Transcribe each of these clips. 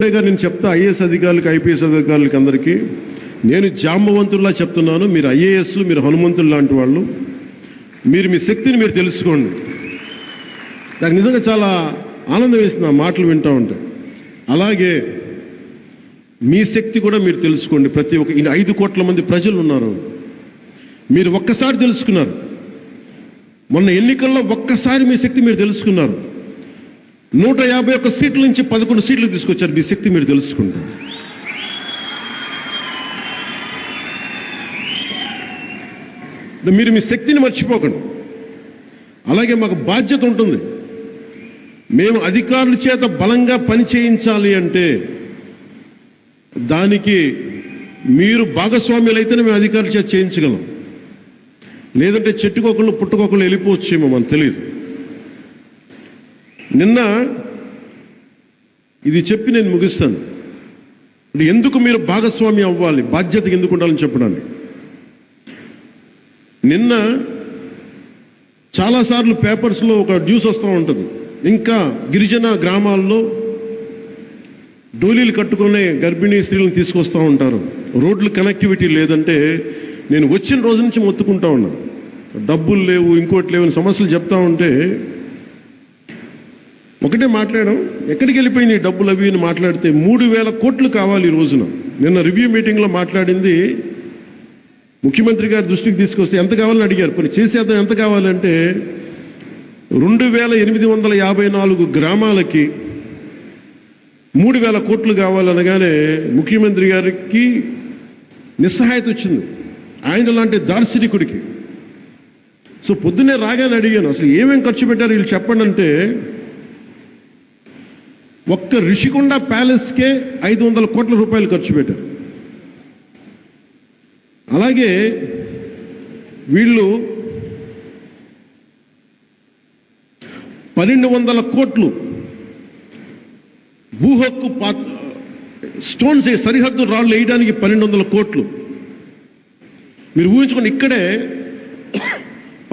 నేను చెప్తా ఐఏఎస్ అధికారులకు ఐపీఎస్ అధికారులకు అందరికీ నేను జాంబవంతుల్లా చెప్తున్నాను. మీరు ఐఏఎస్లు, మీరు హనుమంతులు లాంటి వాళ్ళు. మీరు మీ శక్తిని మీరు తెలుసుకోండి. నాకు నిజంగా చాలా ఆనందం వేస్తుంది ఆ మాటలు వింటూ ఉంటే. అలాగే మీ శక్తి కూడా మీరు తెలుసుకోండి. ప్రతి ఒక్క 5 కోట్ల మంది ప్రజలు ఉన్నారు. మీరు ఒక్కసారి తెలుసుకున్నారు. మొన్న ఎన్నికల్లో ఒక్కసారి మీ శక్తి మీరు తెలుసుకున్నారు. 151 సీట్ల నుంచి 11 సీట్లు తీసుకొచ్చారు. మీ శక్తి మీరు తెలుసుకుంటారు. మీరు మీ శక్తిని మర్చిపోకండి. అలాగే మాకు బాధ్యత ఉంటుంది. మేము అధికారుల చేత బలంగా పని చేయించాలి అంటే దానికి మీరు భాగస్వామ్యులైతేనే మేము అధికారుల చేత చేయించగలం. లేదంటే చెట్టుకొకళ్ళు పుట్టుకొకళ్ళు వెళ్ళిపోవచ్చేమో మనకు తెలియదు. నిన్న ఇది చెప్పి నేను ముగిస్తాను. ఎందుకు మీరు భాగస్వామ్యం అవ్వాలి, బాధ్యతగా ఎందుకు ఉండాలని చెప్పడానికి. నిన్న చాలాసార్లు పేపర్స్లో ఒక న్యూస్ వస్తూ ఉంటుంది. ఇంకా గిరిజన గ్రామాల్లో డోలీలు కట్టుకునే గర్భిణీ స్త్రీలను తీసుకొస్తూ ఉంటారు. రోడ్లు కనెక్టివిటీ లేదంటే నేను వచ్చిన రోజు నుంచి మొత్తుకుంటా ఉన్నా. డబ్బులు లేవు, ఇంకోటి లేవు అని సమస్యలు చెప్తా ఉంటే ఒకటే మాట్లాడడం, ఎక్కడికి వెళ్ళిపోయినాయి డబ్బులు అవి అని మాట్లాడితే 3,000 కోట్లు కావాలి ఈ రోజున. నిన్న రివ్యూ మీటింగ్లో మాట్లాడింది ముఖ్యమంత్రి గారి దృష్టికి తీసుకొస్తే ఎంత కావాలని అడిగారు. కొన్ని చేసేద్దాం, ఎంత కావాలంటే 2,854 గ్రామాలకి 3,000 కోట్లు కావాలనగానే ముఖ్యమంత్రి గారికి నిస్సహాయత వచ్చింది. ఆయన లాంటి దార్శనికుడికి. సో పొద్దున్నే రాగానే అడిగాను, అసలు ఏమేం ఖర్చు పెట్టారు వీళ్ళు చెప్పండి అంటే, ఒక్క రిషికొండ ప్యాలెస్కే 500 కోట్ల రూపాయలు ఖర్చు పెట్టారు. అలాగే వీళ్ళు 1,200 కోట్లు భూహక్కు స్టోన్స్, సరిహద్దు రాళ్ళు వేయడానికి 1,200 కోట్లు. మీరు ఊహించుకొని ఇక్కడే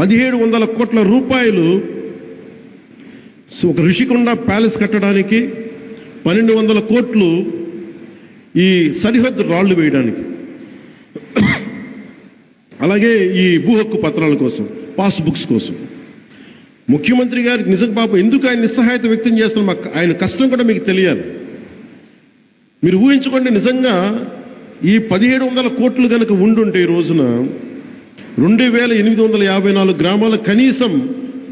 1,700 కోట్ల రూపాయలు ఒక రిషికొండ ప్యాలెస్ కట్టడానికి, 1,200 కోట్లు ఈ సరిహద్దు రాళ్లు వేయడానికి, అలాగే ఈ భూహక్కు పత్రాల కోసం, పాస్బుక్స్ కోసం. ముఖ్యమంత్రి గారికి నిజంగా పాపం ఎందుకు ఆయన నిస్సహాయత వ్యక్తం చేస్తున్నారు, ఆయన కష్టం కూడా మీకు తెలియాలి. మీరు ఊహించుకోండి, నిజంగా ఈ 1,700 కోట్లు కనుక ఉండుంటే ఈ రోజున 2,854 గ్రామాల, కనీసం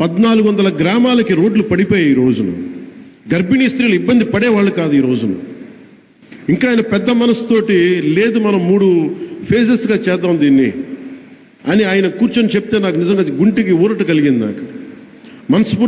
1,400 గ్రామాలకి రోడ్లు పడిపోయాయి ఈ రోజున. గర్భిణీ స్త్రీలు ఇబ్బంది పడేవాళ్ళు కాదు ఈ రోజున. ఇంకా ఆయన పెద్ద మనసుతోటి లేదు మనం 3 ఫేజెస్గా చేద్దాం దీన్ని అని ఆయన కూర్చొని చెప్తే నాకు నిజంగా గుంటికి ఊరట కలిగింది. నాకు మనస్ఫూర్తి